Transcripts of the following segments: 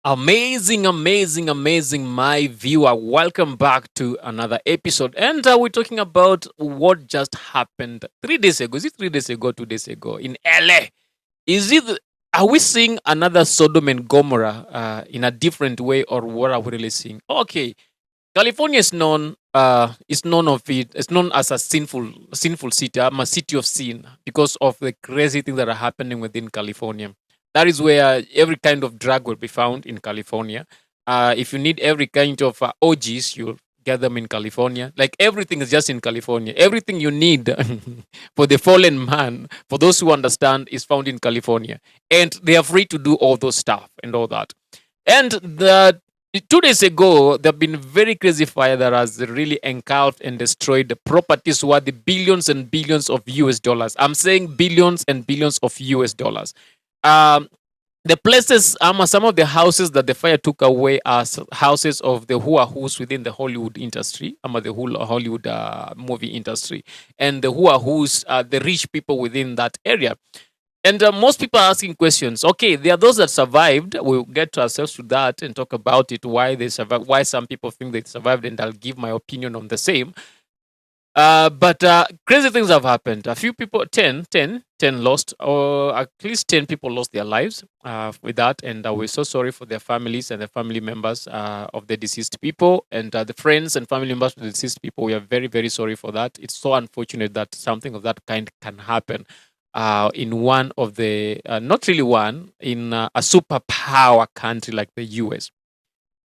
Amazing, amazing, amazing, my viewer. Welcome back to another episode. And we're talking about what just happened 3 days ago. Is it 3 days ago, 2 days ago in LA? Is it, are we seeing another Sodom and Gomorrah in a different way, or what are we really seeing? Okay, California is known of it. It's known as a sinful city, a city of sin, because of the crazy things that are happening within California. That is where every kind of drug will be found in California. If you need every kind of OGs, you'll get them in California. Like everything is just in California. Everything you need for the fallen man, for those who understand, is found in California, and they are free to do all those stuff and all that. And the 2 days ago, there have been very crazy fire that has really engulfed and destroyed the properties worth the billions and billions of US dollars. I'm saying billions and billions of US dollars. Um, the places, some of the houses that the fire took away are houses of the who's within the Hollywood industry, the whole Hollywood movie industry, and the who's the rich people within that area. And most people are asking questions. Okay, there are those that survived. We'll get to ourselves to that and talk about it, why they survived, why some people think they survived, and I'll give my opinion on the same. But crazy things have happened. A few people, 10 lost, or at least 10 people lost their lives with that. And we're so sorry for their families and the family members of the deceased people, and the friends and family members of the deceased people. We are very, very sorry for that. It's so unfortunate that something of that kind can happen in one of the, not really one, in a superpower country like the US.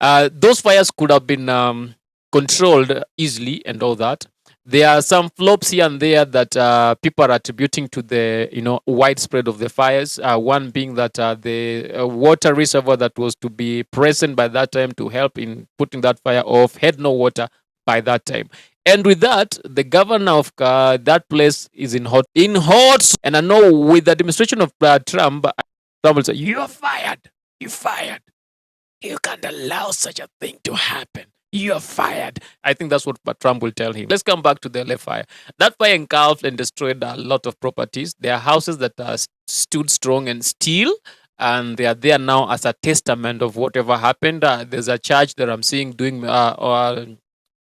Those fires could have been controlled easily and all that. There are some flops here and there that people are attributing to the widespread of the fires. One being that the water reservoir that was to be present by that time to help in putting that fire off had no water by that time. And with that, the governor of that place is in hot. And I know with the administration of Trump, Trump will say, "You're fired. You're fired. You can't allow such a thing to happen. You're fired." I think that's what Trump will tell him. Let's come back to the LA fire. That fire engulfed and destroyed a lot of properties. There are houses that stood strong and still, and they are there now as a testament of whatever happened. There's a church that I'm seeing doing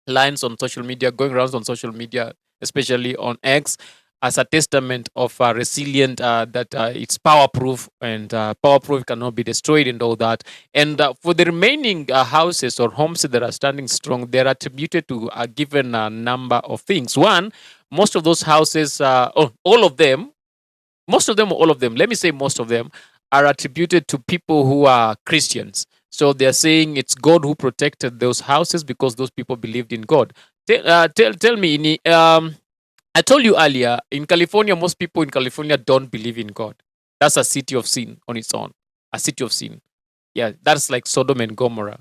lines on social media, going around on social media, especially on X, as a testament of resilient, that it's powerproof, and powerproof cannot be destroyed and all that. And for the remaining houses or homes that are standing strong, they're attributed to a given number of things. One, most of those houses, all of them, most of them, or all of them, let me say most of them, are attributed to people who are Christians. So they're saying it's God who protected those houses because those people believed in God. Tell me, I told you earlier, in California, most people in California don't believe in God. That's a city of sin on its own. A city of sin. Yeah, that's like Sodom and Gomorrah.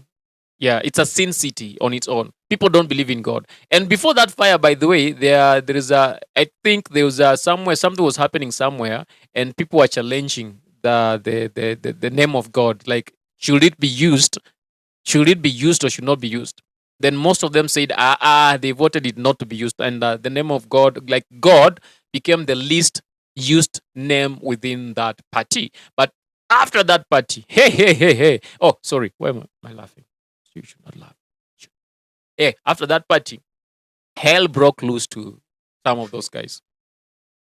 Yeah, it's a sin city on its own. People don't believe in God. And before that fire, by the way, there is I think there was somewhere, something was happening somewhere, and people were challenging the name of God. Like, should it be used? Should it be used or should not be used? Then most of them said, they voted it not to be used. And the name of God, like God, became the least used name within that party. But after that party, hey. Oh, sorry. Why am I laughing? You should not laugh. Hey, after that party, hell broke loose to some of those guys.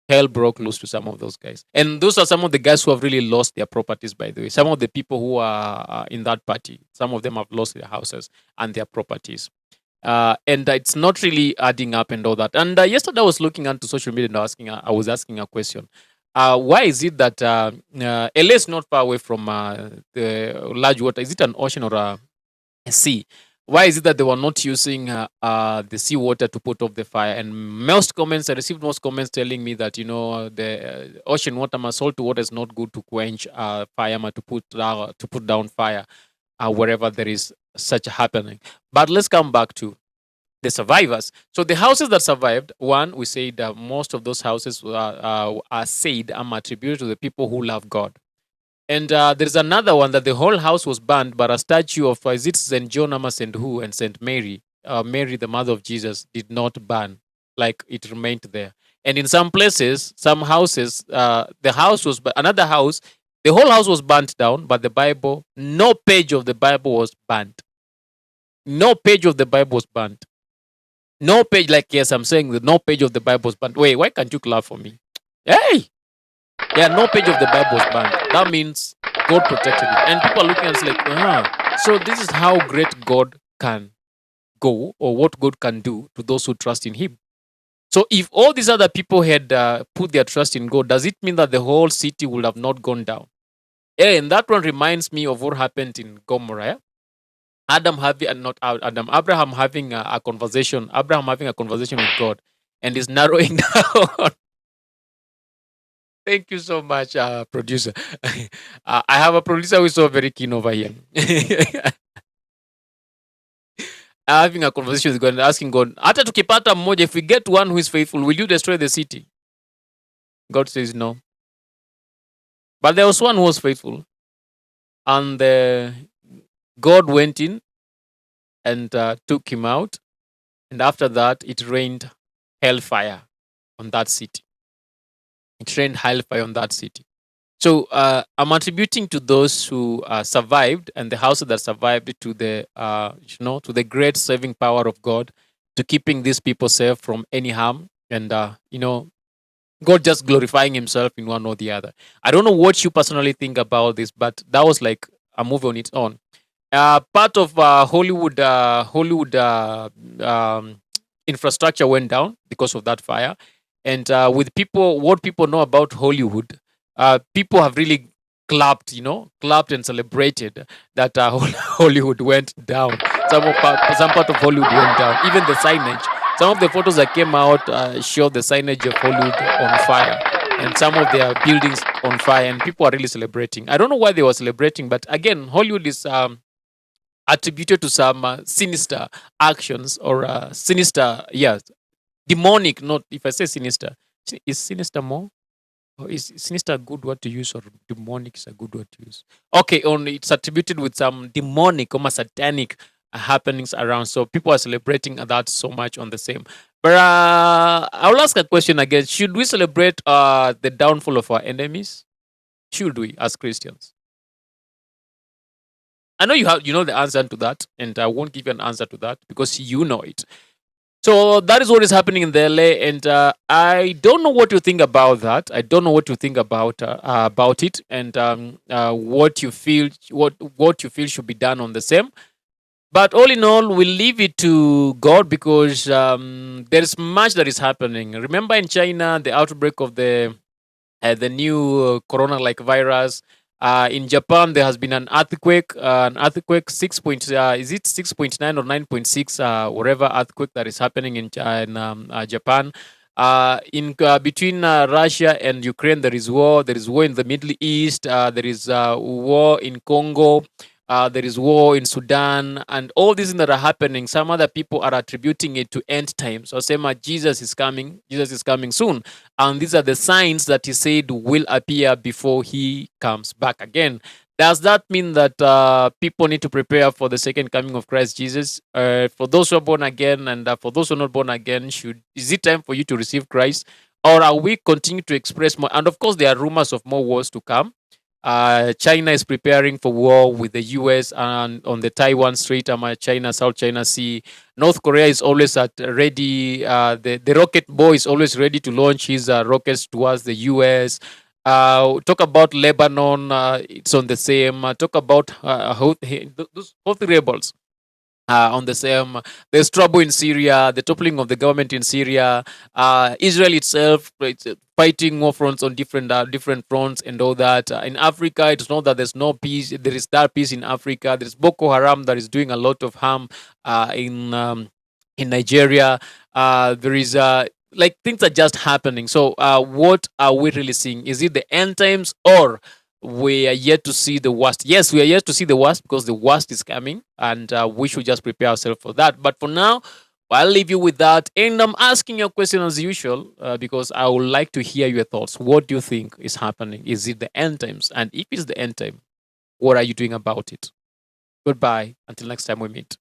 Hell broke loose to some of those guys. And those are some of the guys who have really lost their properties, by the way. Some of the people who are in that party, some of them have lost their houses and their properties. And it's not really adding up and all that. And yesterday I was looking onto social media and I was asking a question. Why is it that LA is not far away from the large water? Is it an ocean or a sea? Why is it that they were not using the seawater to put off the fire? And I received most comments telling me that, the ocean water, salt water is not good to quench fire, to put down fire wherever there is such happening. But let's come back to the survivors. So the houses that survived, one, we said most of those houses are said attributed to the people who love God. And there's another one that the whole house was burned, but a statue of, is it St. John, St. Who, and St. Mary, Mary, the mother of Jesus, did not burn. Like, it remained there. And in some places, some houses, the house was, another house, The whole house was burnt down, but the Bible, no page of the Bible was burnt. No page of the Bible was burnt. No page, like, yes, I'm saying that no page of the Bible was burnt. Wait, why can't you clap for me? Hey! Yeah, no page of the Bible was burnt. That means God protected it. And people are looking at us like, so this is how great God can go, or what God can do to those who trust in Him. So if all these other people had put their trust in God, does it mean that the whole city would have not gone down? Yeah, and that one reminds me of what happened in Gomorrah. Yeah? Adam having, not Adam, Abraham having a conversation, Abraham having a conversation with God, and is narrowing down. Thank you so much, producer. I have a producer who is so very keen over here. Having a conversation with God and asking God, hata tukipata mmoja, if we get one who is faithful, will you destroy the city? God says no. But there was one who was faithful, and God went in and took him out, and after that, it rained hellfire on that city. It rained hellfire on that city. So I'm attributing to those who survived, and the houses that survived, to the to the great saving power of God, to keeping these people safe from any harm, and God just glorifying Himself in one or the other. I don't know what you personally think about this, but that was like a movie on its own. Part of Hollywood infrastructure went down because of that fire, and with people, what people know about Hollywood, people have really clapped and celebrated that Hollywood went down. Some part of Hollywood went down. Even the signage. Some of the photos that came out show the signage of Hollywood on fire, and some of their buildings on fire, and people are really celebrating. I don't know why they were celebrating, but again, Hollywood is attributed to some sinister actions, or sinister, yeah, demonic. Not, if I say sinister, is sinister more? Or is sinister a good word to use, or demonic is a good word to use? Okay, only it's attributed with some demonic or satanic happenings around. So people are celebrating that so much on the same. But I'll ask a question again. Should we celebrate the downfall of our enemies? Should we, as Christians? I know you know the answer to that, and I won't give you an answer to that because you know it. So that is what is happening in the LA, and I don't know what you think about that. I don't know what you think about it, and what you feel what you feel should be done on the same. But all in all, we'll leave it to God, because there is much that is happening. Remember, in China, the outbreak of the new corona-like virus. In Japan, there has been an earthquake. An earthquake 6.9 or 9.6, whatever earthquake that is happening in Japan. In between Russia and Ukraine, there is war. There is war in the Middle East. There is war in Congo. There is war in Sudan, and all these things that are happening. Some other people are attributing it to end times. So, saying Jesus is coming. Jesus is coming soon, and these are the signs that He said will appear before He comes back again. Does that mean that people need to prepare for the second coming of Christ Jesus? For those who are born again, and for those who are not born again, is it time for you to receive Christ, or are we continue to express more? And of course, there are rumors of more wars to come. China is preparing for war with the US and on the Taiwan Strait, China, South China Sea. North Korea is always at ready. The rocket boy is always ready to launch his rockets towards the US. Talk about Lebanon, it's on the same. Talk about those Houthi rebels on the same. There's trouble in Syria, the toppling of the government in Syria. Israel itself, it's fighting war fronts on different fronts and all that. In Africa, it's not that there's no peace. There is that peace in Africa. There's Boko Haram that is doing a lot of harm in Nigeria. There is like, things are just happening. So what are we really seeing? Is it the end times, or we are yet to see the worst? Yes, we are yet to see the worst, because the worst is coming, and we should just prepare ourselves for that. But for now, I'll leave you with that. And I'm asking you a question as usual, because I would like to hear your thoughts. What do you think is happening? Is it the end times? And if it's the end time, what are you doing about it? Goodbye. Until next time we meet.